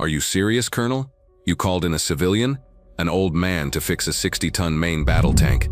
"Are you serious, Colonel? You called in a civilian? An old man to fix a 60-ton main battle tank?"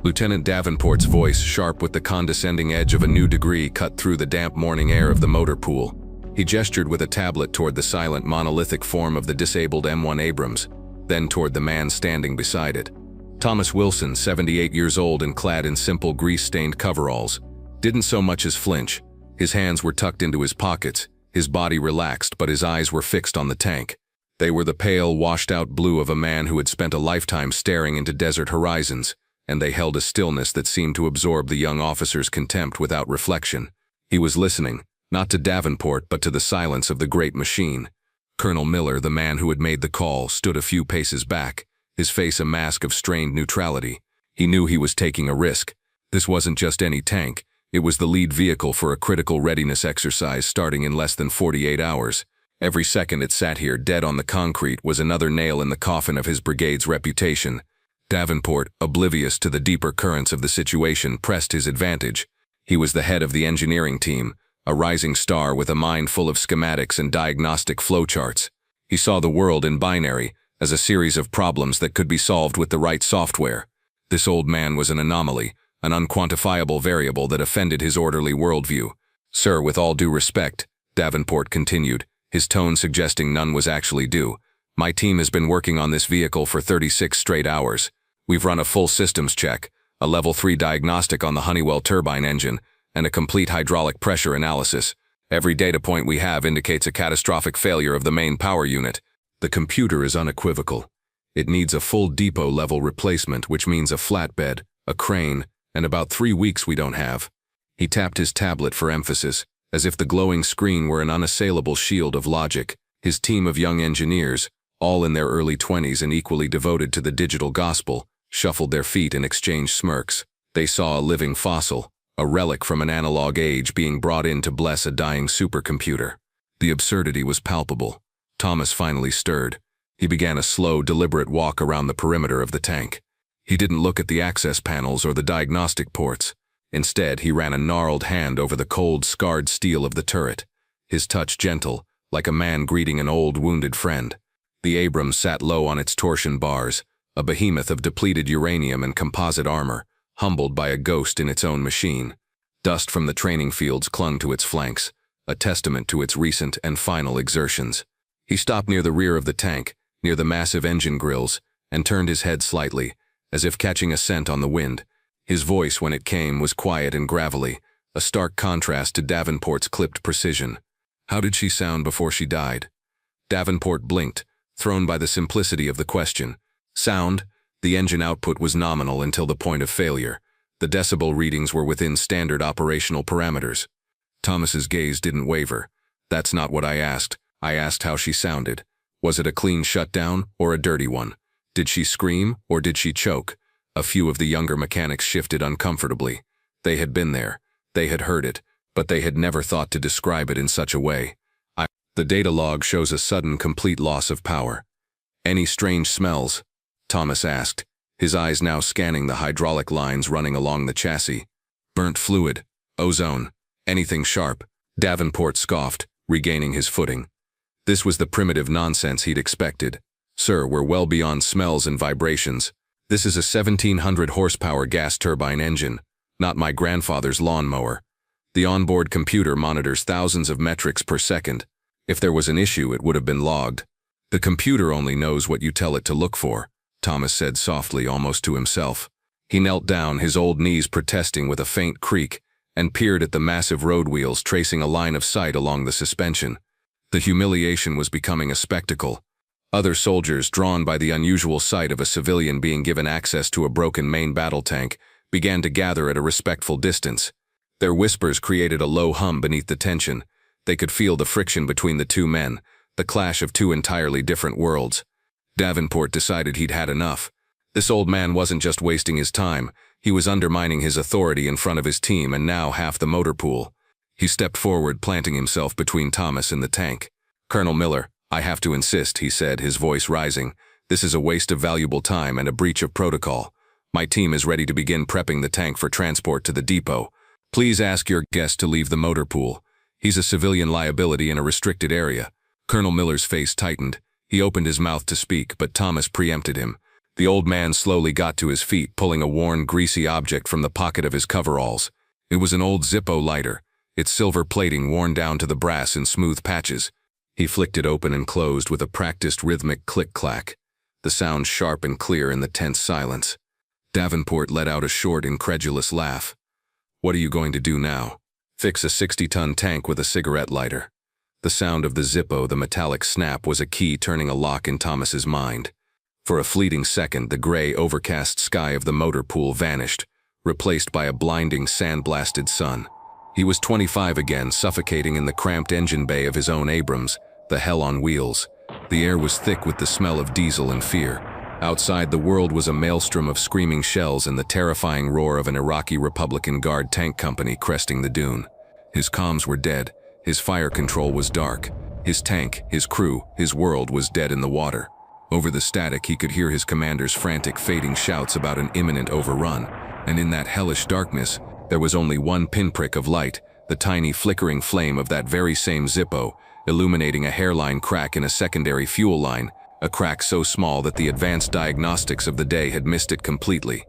Lieutenant Davenport's voice, sharp with the condescending edge of a new degree, cut through the damp morning air of the motor pool. He gestured with a tablet toward the silent, monolithic form of the disabled M1 Abrams, then toward the man standing beside it. Thomas Wilson, 78 years old and clad in simple grease-stained coveralls, didn't so much as flinch. His hands were tucked into his pockets, his body relaxed, but his eyes were fixed on the tank. They were the pale, washed-out blue of a man who had spent a lifetime staring into desert horizons, and they held a stillness that seemed to absorb the young officer's contempt without reflection. He was listening, not to Davenport, but to the silence of the great machine. Colonel Miller, the man who had made the call, stood a few paces back, his face a mask of strained neutrality. He knew he was taking a risk. This wasn't just any tank. It was the lead vehicle for a critical readiness exercise starting in less than 48 hours. Every second it sat here dead on the concrete was another nail in the coffin of his brigade's reputation. Davenport, oblivious to the deeper currents of the situation, pressed his advantage. He was the head of the engineering team, a rising star with a mind full of schematics and diagnostic flowcharts. He saw the world in binary, as a series of problems that could be solved with the right software. This old man was an anomaly, an unquantifiable variable that offended his orderly worldview. "Sir, with all due respect," Davenport continued, his tone suggesting none was actually due, "my team has been working on this vehicle for 36 straight hours. We've run a full systems check, a level 3 diagnostic on the Honeywell turbine engine, and a complete hydraulic pressure analysis. Every data point we have indicates a catastrophic failure of the main power unit. The computer is unequivocal. It needs a full depot-level replacement, which means a flatbed, a crane, and about 3 weeks we don't have." He tapped his tablet for emphasis, as if the glowing screen were an unassailable shield of logic. His team of young engineers, all in their early 20s and equally devoted to the digital gospel, shuffled their feet and exchanged smirks. They saw a living fossil, a relic from an analog age being brought in to bless a dying supercomputer. The absurdity was palpable. Thomas finally stirred. He began a slow, deliberate walk around the perimeter of the tank. He didn't look at the access panels or the diagnostic ports. Instead, he ran a gnarled hand over the cold, scarred steel of the turret, his touch gentle, like a man greeting an old, wounded friend. The Abrams sat low on its torsion bars, a behemoth of depleted uranium and composite armor, humbled by a ghost in its own machine. Dust from the training fields clung to its flanks, a testament to its recent and final exertions. He stopped near the rear of the tank, near the massive engine grills, and turned his head slightly, as if catching a scent on the wind. His voice, when it came, was quiet and gravelly, a stark contrast to Davenport's clipped precision. "How did she sound before she died?" Davenport blinked, thrown by the simplicity of the question. Sound? The engine output was nominal until the point of failure. The decibel readings were within standard operational parameters. Thomas's gaze didn't waver. "That's not what I asked. I asked how she sounded. Was it a clean shutdown or a dirty one? Did she scream or did she choke?" A few of the younger mechanics shifted uncomfortably. They had been there. They had heard it, but they had never thought to describe it in such a way. The data log shows a sudden, complete loss of power. "Any strange smells?" Thomas asked, his eyes now scanning the hydraulic lines running along the chassis. "Burnt fluid, ozone, anything sharp?" Davenport scoffed, regaining his footing. This was the primitive nonsense he'd expected. "Sir, we're well beyond smells and vibrations. This is a 1,700 horsepower gas turbine engine, not my grandfather's lawnmower. The onboard computer monitors thousands of metrics per second. If there was an issue, it would have been logged. The computer only knows what you tell it to look for," Thomas said softly, almost to himself. He knelt down, his old knees protesting with a faint creak, and peered at the massive road wheels, tracing a line of sight along the suspension. The humiliation was becoming a spectacle. Other soldiers, drawn by the unusual sight of a civilian being given access to a broken main battle tank, began to gather at a respectful distance. Their whispers created a low hum beneath the tension. They could feel the friction between the two men, the clash of two entirely different worlds. Davenport decided he'd had enough. This old man wasn't just wasting his time, he was undermining his authority in front of his team and now half the motor pool. He stepped forward, planting himself between Thomas and the tank. "Colonel Miller, I have to insist," he said, his voice rising. "This is a waste of valuable time and a breach of protocol. My team is ready to begin prepping the tank for transport to the depot. Please ask your guest to leave the motor pool. He's a civilian liability in a restricted area. Colonel Miller's face tightened. He opened his mouth to speak, but Thomas preempted him. The old man slowly got to his feet, pulling a worn, greasy object from the pocket of his coveralls. It was an old Zippo lighter, its silver plating worn down to the brass in smooth patches. He flicked it open and closed with a practiced rhythmic click-clack, the sound sharp and clear in the tense silence. Davenport let out a short, incredulous laugh. "What are you going to do now?" "Fix a 60-ton tank with a cigarette lighter." The sound of the Zippo, the metallic snap, was a key turning a lock in Thomas's mind. For a fleeting second, the gray, overcast sky of the motor pool vanished, replaced by a blinding, sand-blasted sun. He was 25 again, suffocating in the cramped engine bay of his own Abrams, the hell on wheels. The air was thick with the smell of diesel and fear. Outside, the world was a maelstrom of screaming shells and the terrifying roar of an Iraqi Republican Guard tank company cresting the dune. His comms were dead. His fire control was dark. His tank, his crew, his world was dead in the water. Over the static, he could hear his commander's frantic, fading shouts about an imminent overrun. And in that hellish darkness, there was only one pinprick of light, the tiny flickering flame of that very same Zippo, illuminating a hairline crack in a secondary fuel line, a crack so small that the advanced diagnostics of the day had missed it completely.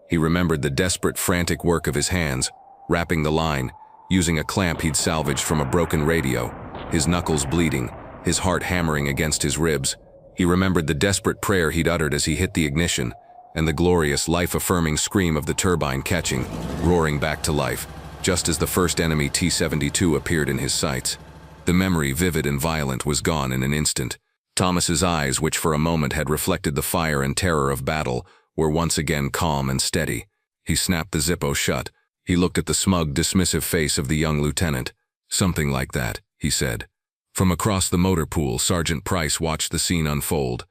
He remembered the desperate, frantic work of his hands, wrapping the line, using a clamp he'd salvaged from a broken radio, his knuckles bleeding, his heart hammering against his ribs. He remembered the desperate prayer he'd uttered as he hit the ignition, and the glorious, life-affirming scream of the turbine catching, roaring back to life, just as the first enemy T-72 appeared in his sights. The memory, vivid and violent, was gone in an instant. Thomas's eyes, which for a moment had reflected the fire and terror of battle, were once again calm and steady. He snapped the Zippo shut. He looked at the smug, dismissive face of the young lieutenant. "Something like that," he said. From across the motor pool, Sergeant Price watched the scene unfold.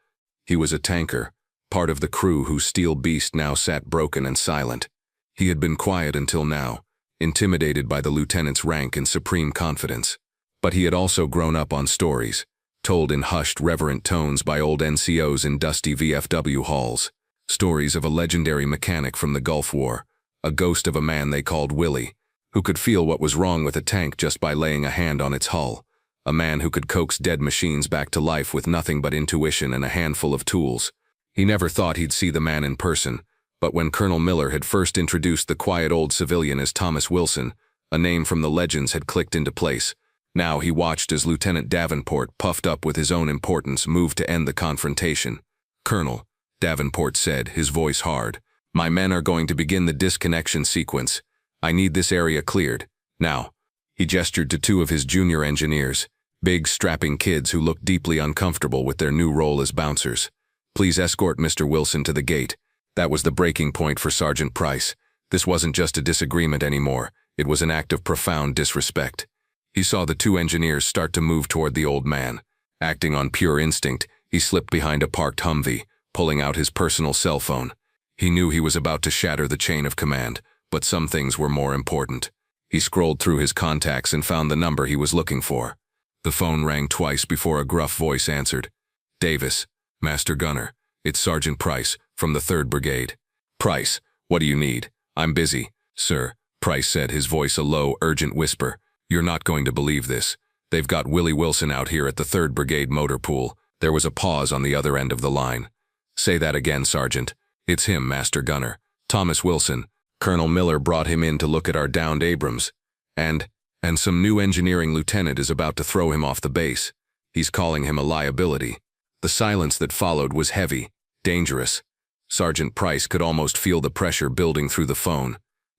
He was a tanker, part of the crew whose steel beast now sat broken and silent. He had been quiet until now, intimidated by the lieutenant's rank and supreme confidence. But he had also grown up on stories, told in hushed, reverent tones by old NCOs in dusty VFW halls. Stories of a legendary mechanic from the Gulf War, a ghost of a man they called Willie, who could feel what was wrong with a tank just by laying a hand on its hull. A man who could coax dead machines back to life with nothing but intuition and a handful of tools. He never thought he'd see the man in person, but when Colonel Miller had first introduced the quiet old civilian as Thomas Wilson, a name from the legends had clicked into place. Now he watched as Lieutenant Davenport, puffed up with his own importance, moved to end the confrontation. "Colonel," Davenport said, his voice hard, "my men are going to begin the disconnection sequence. I need this area cleared. Now." He gestured to two of his junior engineers, big, strapping kids who looked deeply uncomfortable with their new role as bouncers. "Please escort Mr. Wilson to the gate." That was the breaking point for Sergeant Price. This wasn't just a disagreement anymore. It was an act of profound disrespect. He saw the two engineers start to move toward the old man. Acting on pure instinct, he slipped behind a parked Humvee, pulling out his personal cell phone. He knew he was about to shatter the chain of command, but some things were more important. He scrolled through his contacts and found the number he was looking for. The phone rang twice before a gruff voice answered. "Davis, Master Gunner, it's Sergeant Price, from the 3rd Brigade." "Price, what do you need?" "I'm busy, sir," Price said, his voice a low, urgent whisper. "You're not going to believe this. They've got Willie Wilson out here at the 3rd Brigade motor pool." There was a pause on the other end of the line. "Say that again, Sergeant." "It's him, Master Gunner. Thomas Wilson. Colonel Miller brought him in to look at our downed Abrams. And some new engineering lieutenant is about to throw him off the base. He's calling him a liability." The silence that followed was heavy, dangerous. Sergeant Price could almost feel the pressure building through the phone.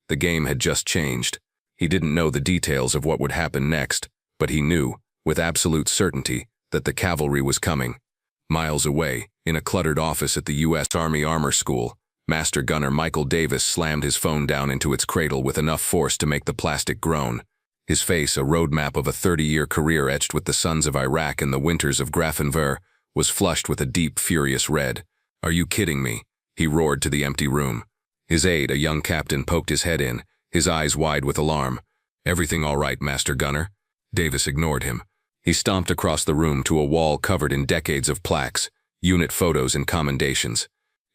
The game had just changed. He didn't know the details of what would happen next, but he knew, with absolute certainty, that the cavalry was coming. Miles away, in a cluttered office at the U.S. Army Armor School, Master Gunner Michael Davis slammed his phone down into its cradle with enough force to make the plastic groan. His face, a roadmap of a 30-year career etched with the suns of Iraq and the winters of Grafenwöhr, was flushed with a deep, furious red. "Are you kidding me?" he roared to the empty room. His aide, a young captain, poked his head in, his eyes wide with alarm. "Everything all right, Master Gunner?" Davis ignored him. He stomped across the room to a wall covered in decades of plaques, unit photos and commendations.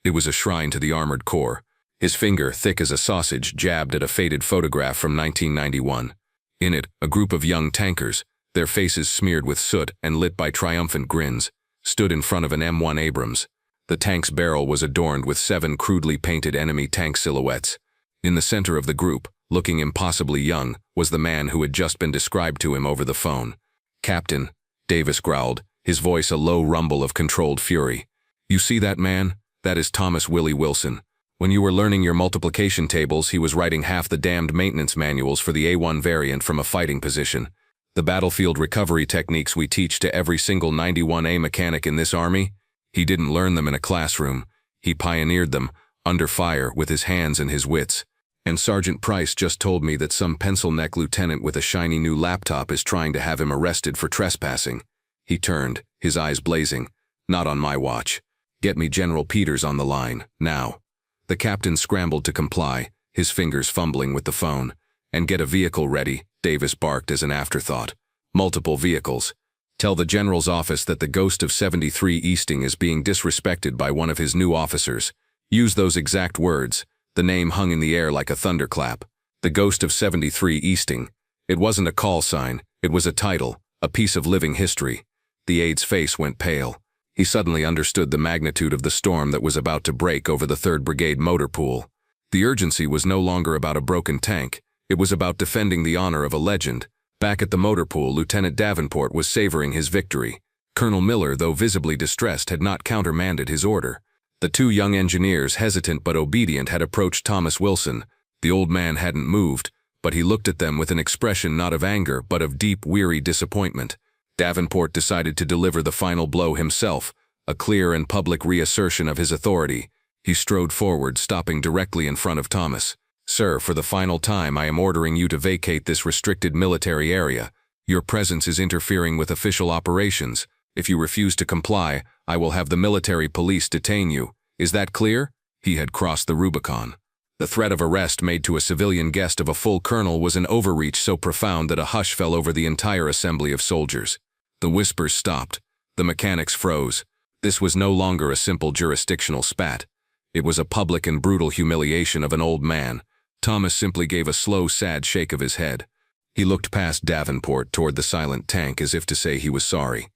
It was a shrine to the Armored Corps. His finger, thick as a sausage, jabbed at a faded photograph from 1991. In it, a group of young tankers, their faces smeared with soot and lit by triumphant grins, stood in front of an M1 Abrams. The tank's barrel was adorned with 7 crudely painted enemy tank silhouettes. In the center of the group, looking impossibly young, was the man who had just been described to him over the phone. "Captain," Davis growled, his voice a low rumble of controlled fury. "You see that man? That is Thomas Willie Wilson. When you were learning your multiplication tables, he was writing half the damned maintenance manuals for the A1 variant from a fighting position. The battlefield recovery techniques we teach to every single 91A mechanic in this army, he didn't learn them in a classroom. He pioneered them, under fire, with his hands and his wits. And Sergeant Price just told me that some pencil-neck lieutenant with a shiny new laptop is trying to have him arrested for trespassing." He turned, his eyes blazing. "Not on my watch. Get me General Peters on the line, now." The captain scrambled to comply, his fingers fumbling with the phone. "And get a vehicle ready," Davis barked as an afterthought. "Multiple vehicles. Tell the general's office that the ghost of 73 Easting is being disrespected by one of his new officers. Use those exact words." The name hung in the air like a thunderclap. The ghost of 73 Easting. It wasn't a call sign, it was a title, a piece of living history. The aide's face went pale. He suddenly understood the magnitude of the storm that was about to break over the 3rd Brigade motor pool. The urgency was no longer about a broken tank, it was about defending the honor of a legend. Back at the motor pool, Lieutenant Davenport was savoring his victory. Colonel Miller, though visibly distressed, had not countermanded his order. The 2 young engineers, hesitant but obedient, had approached Thomas Wilson. The old man hadn't moved, but he looked at them with an expression not of anger but of deep, weary disappointment. Davenport decided to deliver the final blow himself, a clear and public reassertion of his authority. He strode forward, stopping directly in front of Thomas. "Sir, for the final time I am ordering you to vacate this restricted military area. Your presence is interfering with official operations. If you refuse to comply, I will have the military police detain you. Is that clear?" He had crossed the Rubicon. The threat of arrest made to a civilian guest of a full colonel was an overreach so profound that a hush fell over the entire assembly of soldiers. The whispers stopped. The mechanics froze. This was no longer a simple jurisdictional spat. It was a public and brutal humiliation of an old man. Thomas simply gave a slow, sad shake of his head. He looked past Davenport toward the silent tank as if to say he was sorry.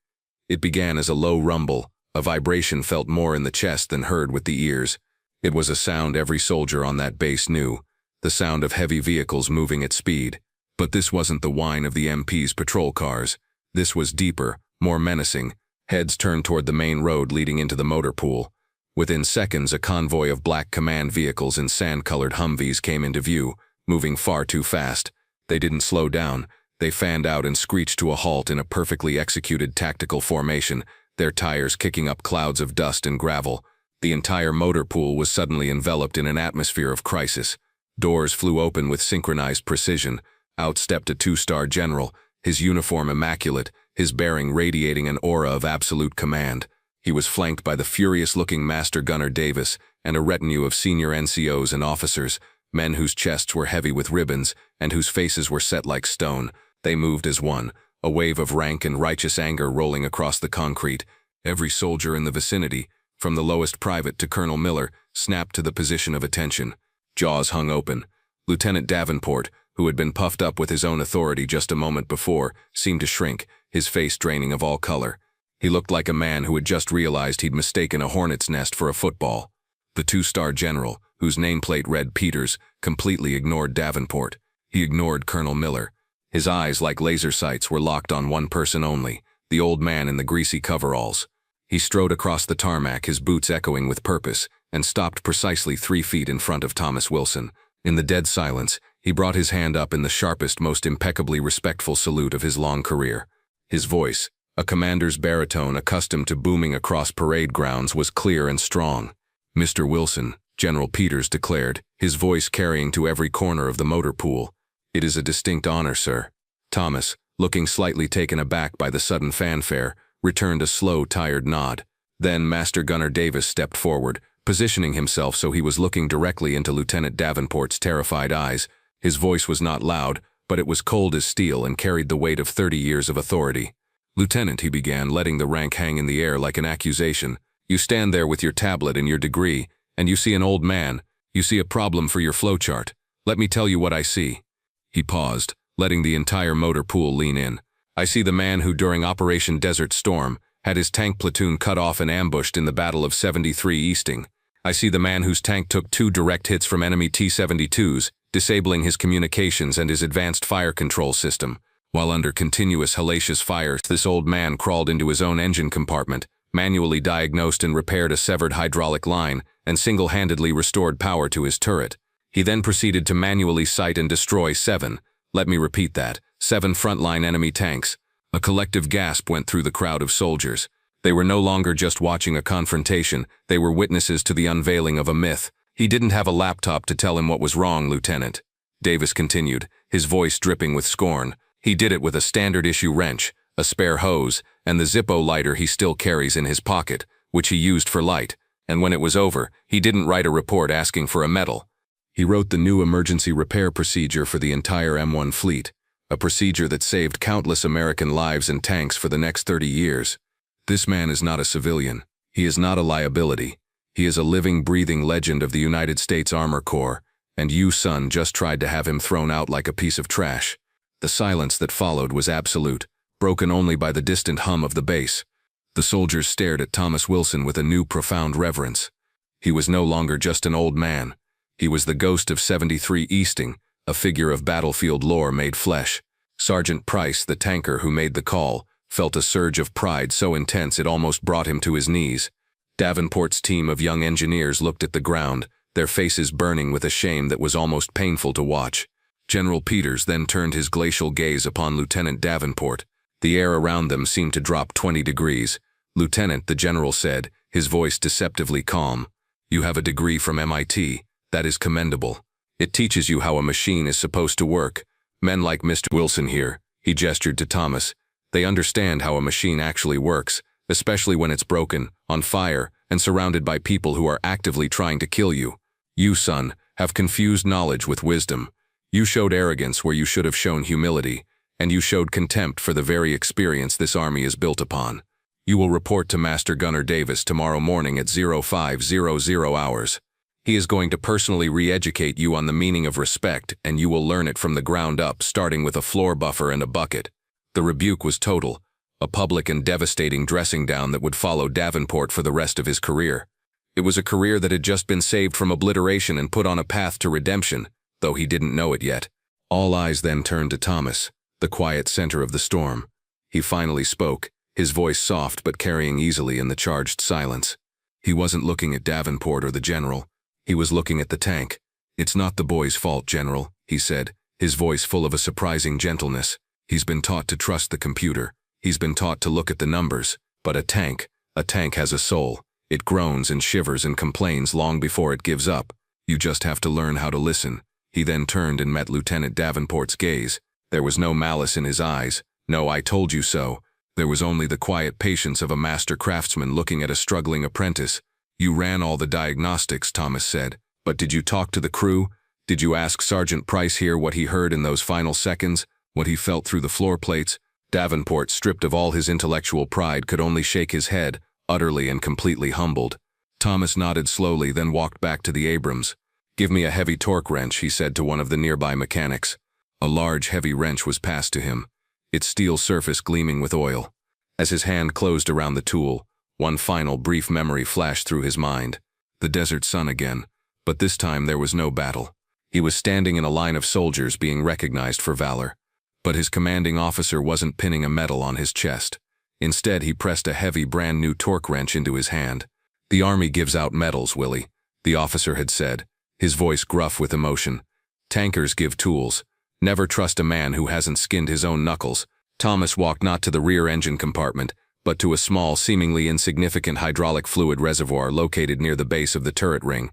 It began as a low rumble, a vibration felt more in the chest than heard with the ears. It was a sound every soldier on that base knew, the sound of heavy vehicles moving at speed. But this wasn't the whine of the MP's patrol cars. This was deeper, more menacing. Heads turned toward the main road leading into the motor pool. Within seconds, a convoy of black command vehicles and sand-colored Humvees came into view, moving far too fast. They didn't slow down. They fanned out and screeched to a halt in a perfectly executed tactical formation, their tires kicking up clouds of dust and gravel. The entire motor pool was suddenly enveloped in an atmosphere of crisis. Doors flew open with synchronized precision. Out stepped a 2-star general, his uniform immaculate, his bearing radiating an aura of absolute command. He was flanked by the furious-looking Master Gunner Davis and a retinue of senior NCOs and officers, men whose chests were heavy with ribbons and whose faces were set like stone. They moved as one, a wave of rank and righteous anger rolling across the concrete. Every soldier in the vicinity, from the lowest private to Colonel Miller, snapped to the position of attention. Jaws hung open. Lieutenant Davenport, who had been puffed up with his own authority just a moment before, seemed to shrink, his face draining of all color. He looked like a man who had just realized he'd mistaken a hornet's nest for a football. The 2-star general, whose nameplate read Peters, completely ignored Davenport. He ignored Colonel Miller. His eyes, like laser sights, were locked on one person only, the old man in the greasy coveralls. He strode across the tarmac, his boots echoing with purpose, and stopped precisely 3 feet in front of Thomas Wilson. In the dead silence, he brought his hand up in the sharpest, most impeccably respectful salute of his long career. His voice, a commander's baritone accustomed to booming across parade grounds, was clear and strong. "Mr. Wilson," General Peters declared, his voice carrying to every corner of the motor pool. "It is a distinct honor, sir." Thomas, looking slightly taken aback by the sudden fanfare, returned a slow, tired nod. Then Master Gunner Davis stepped forward, positioning himself so he was looking directly into Lieutenant Davenport's terrified eyes. His voice was not loud, but it was cold as steel and carried the weight of 30 years of authority. "Lieutenant," he began, letting the rank hang in the air like an accusation, "you stand there with your tablet and your degree, and you see an old man. You see a problem for your flowchart. Let me tell you what I see." He paused, letting the entire motor pool lean in. I see the man who, during Operation Desert Storm, had his tank platoon cut off and ambushed in the Battle of 73 Easting. I see the man whose tank took 2 direct hits from enemy T-72s, disabling his communications and his advanced fire control system. While under continuous hellacious fire, this old man crawled into his own engine compartment, manually diagnosed and repaired a severed hydraulic line, and single-handedly restored power to his turret. He then proceeded to manually sight and destroy 7, let me repeat that, 7 frontline enemy tanks. A collective gasp went through the crowd of soldiers. They were no longer just watching a confrontation, they were witnesses to the unveiling of a myth. He didn't have a laptop to tell him what was wrong, Lieutenant. Davis continued, his voice dripping with scorn. He did it with a standard-issue wrench, a spare hose, and the Zippo lighter he still carries in his pocket, which he used for light. And when it was over, he didn't write a report asking for a medal. He wrote the new emergency repair procedure for the entire M1 fleet, a procedure that saved countless American lives and tanks for the next 30 years. This man is not a civilian. He is not a liability. He is a living, breathing legend of the United States Armor Corps, and you, son, just tried to have him thrown out like a piece of trash. The silence that followed was absolute, broken only by the distant hum of the bass. The soldiers stared at Thomas Wilson with a new profound reverence. He was no longer just an old man. He was the ghost of 73 Easting, a figure of battlefield lore made flesh. Sergeant Price, the tanker who made the call, felt a surge of pride so intense it almost brought him to his knees. Davenport's team of young engineers looked at the ground, their faces burning with a shame that was almost painful to watch. General Peters then turned his glacial gaze upon Lieutenant Davenport. The air around them seemed to drop 20 degrees. "Lieutenant," the general said, his voice deceptively calm, "you have a degree from MIT. That is commendable. It teaches you how a machine is supposed to work. Men like Mr. Wilson here," he gestured to Thomas, "they understand how a machine actually works, especially when it's broken, on fire, and surrounded by people who are actively trying to kill you. You, son, have confused knowledge with wisdom. You showed arrogance where you should have shown humility, and you showed contempt for the very experience this army is built upon. You will report to Master Gunner Davis tomorrow morning at 0500 hours. He is going to personally re-educate you on the meaning of respect, and you will learn it from the ground up, starting with a floor buffer and a bucket." The rebuke was total, a public and devastating dressing down that would follow Davenport for the rest of his career. It was a career that had just been saved from obliteration and put on a path to redemption, though he didn't know it yet. All eyes then turned to Thomas, the quiet center of the storm. He finally spoke, his voice soft but carrying easily in the charged silence. He wasn't looking at Davenport or the general. He was looking at the tank. "It's not the boy's fault, General," he said, his voice full of a surprising gentleness. "He's been taught to trust the computer. He's been taught to look at the numbers. But a tank has a soul. It groans and shivers and complains long before it gives up. You just have to learn how to listen." He then turned and met Lieutenant Davenport's gaze. There was no malice in his eyes, no "I told you so." There was only the quiet patience of a master craftsman looking at a struggling apprentice. "You ran all the diagnostics," Thomas said, "but did you talk to the crew? Did you ask Sergeant Price here what he heard in those final seconds, what he felt through the floor plates?" Davenport, stripped of all his intellectual pride, could only shake his head, utterly and completely humbled. Thomas nodded slowly, then walked back to the Abrams. "Give me a heavy torque wrench," he said to one of the nearby mechanics. A large, heavy wrench was passed to him, its steel surface gleaming with oil. As his hand closed around the tool, one final brief memory flashed through his mind. The desert sun again, but this time there was no battle. He was standing in a line of soldiers being recognized for valor. But his commanding officer wasn't pinning a medal on his chest. Instead, he pressed a heavy, brand-new torque wrench into his hand. "The Army gives out medals, Willie," the officer had said, his voice gruff with emotion. "Tankers give tools. Never trust a man who hasn't skinned his own knuckles." Thomas walked not to the rear engine compartment, but to a small, seemingly insignificant hydraulic fluid reservoir located near the base of the turret ring.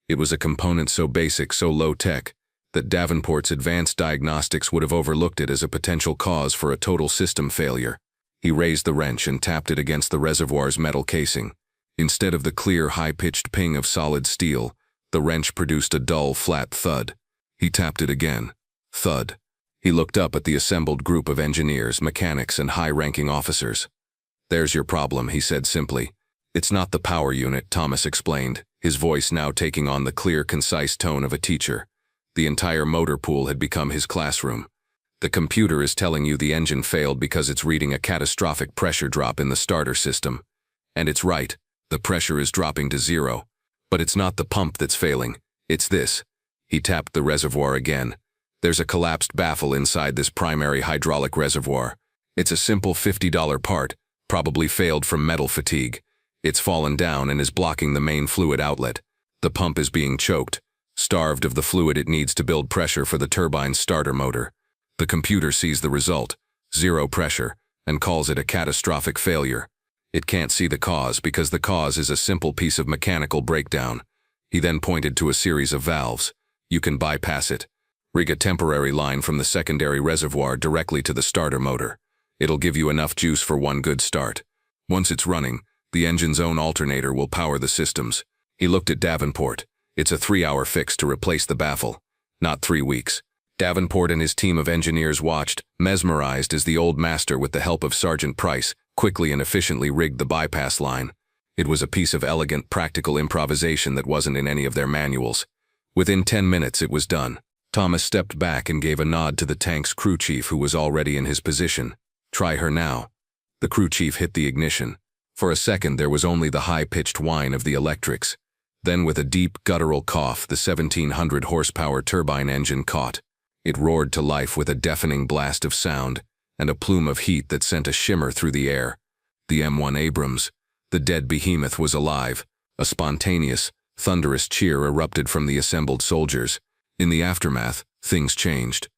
It was a component so basic, so low-tech, that Davenport's advanced diagnostics would have overlooked it as a potential cause for a total system failure. He raised the wrench and tapped it against the reservoir's metal casing. Instead of the clear, high-pitched ping of solid steel, the wrench produced a dull, flat thud. He tapped it again. Thud. He looked up at the assembled group of engineers, mechanics, and high-ranking officers. "There's your problem," he said simply. "It's not the power unit," Thomas explained, his voice now taking on the clear, concise tone of a teacher. The entire motor pool had become his classroom. The computer is telling you the engine failed because it's reading a catastrophic pressure drop in the starter system. And it's right, the pressure is dropping to 0. But it's not the pump that's failing, it's this. He tapped the reservoir again. There's a collapsed baffle inside this primary hydraulic reservoir. It's a simple $50 part, probably failed from metal fatigue. It's fallen down and is blocking the main fluid outlet. The pump is being choked, starved of the fluid it needs to build pressure for the turbine's starter motor. The computer sees the result, 0 pressure, and calls it a catastrophic failure. It can't see the cause because the cause is a simple piece of mechanical breakdown. He then pointed to a series of valves. You can bypass it. Rig a temporary line from the secondary reservoir directly to the starter motor. It'll give you enough juice for one good start. Once it's running, the engine's own alternator will power the systems. He looked at Davenport. It's a 3-hour fix to replace the baffle, not 3 weeks. Davenport and his team of engineers watched, mesmerized as the old master, with the help of Sergeant Price, quickly and efficiently rigged the bypass line. It was a piece of elegant, practical improvisation that wasn't in any of their manuals. Within 10 minutes it was done. Thomas stepped back and gave a nod to the tank's crew chief, who was already in his position. Try her now. The crew chief hit the ignition. For a second there was only the high-pitched whine of the electrics. Then with a deep, guttural cough, the 1,700 horsepower turbine engine caught. It roared to life with a deafening blast of sound and a plume of heat that sent a shimmer through the air. The M1 Abrams, the dead behemoth, was alive. A spontaneous, thunderous cheer erupted from the assembled soldiers. In the aftermath, things changed.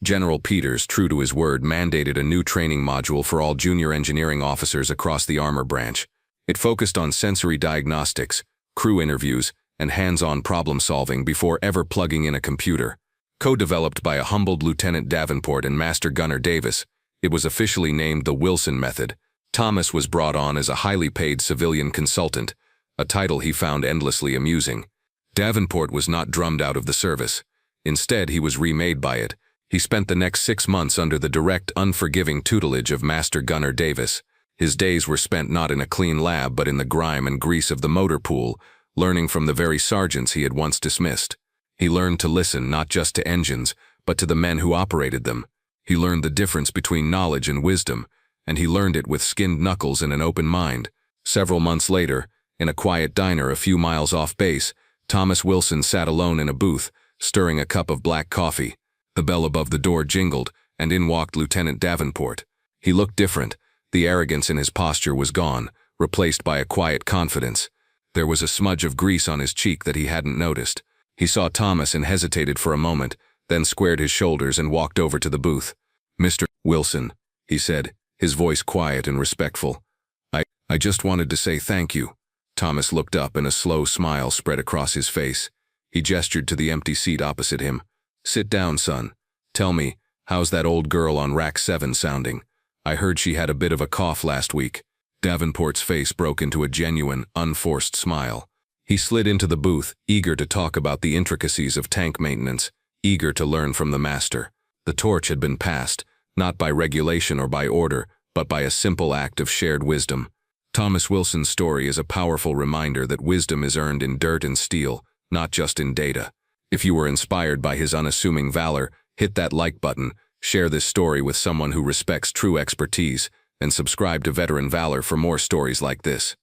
General Peters, true to his word, mandated a new training module for all junior engineering officers across the armor branch. It focused on sensory diagnostics, crew interviews, and hands-on problem-solving before ever plugging in a computer. Co-developed by a humbled Lieutenant Davenport and Master Gunner Davis, it was officially named the Wilson Method. Thomas was brought on as a highly paid civilian consultant, a title he found endlessly amusing. Davenport was not drummed out of the service. Instead, he was remade by it. He spent the next 6 months under the direct, unforgiving tutelage of Master Gunner Davis. His days were spent not in a clean lab but in the grime and grease of the motor pool, learning from the very sergeants he had once dismissed. He learned to listen not just to engines, but to the men who operated them. He learned the difference between knowledge and wisdom, and he learned it with skinned knuckles and an open mind. Several months later, in a quiet diner a few miles off base, Thomas Wilson sat alone in a booth, stirring a cup of black coffee. The bell above the door jingled, and in walked Lieutenant Davenport. He looked different. The arrogance in his posture was gone, replaced by a quiet confidence. There was a smudge of grease on his cheek that he hadn't noticed. He saw Thomas and hesitated for a moment, then squared his shoulders and walked over to the booth. "Mr. Wilson," he said, his voice quiet and respectful. I just wanted to say thank you." Thomas looked up and a slow smile spread across his face. He gestured to the empty seat opposite him. "Sit down, son. Tell me, how's that old girl on rack 7 sounding? I heard she had a bit of a cough last week." Davenport's face broke into a genuine, unforced smile. He slid into the booth, eager to talk about the intricacies of tank maintenance, eager to learn from the master. The torch had been passed, not by regulation or by order, but by a simple act of shared wisdom. Thomas Wilson's story is a powerful reminder that wisdom is earned in dirt and steel, not just in data. If you were inspired by his unassuming valor, hit that like button, share this story with someone who respects true expertise, and subscribe to Veteran Valor for more stories like this.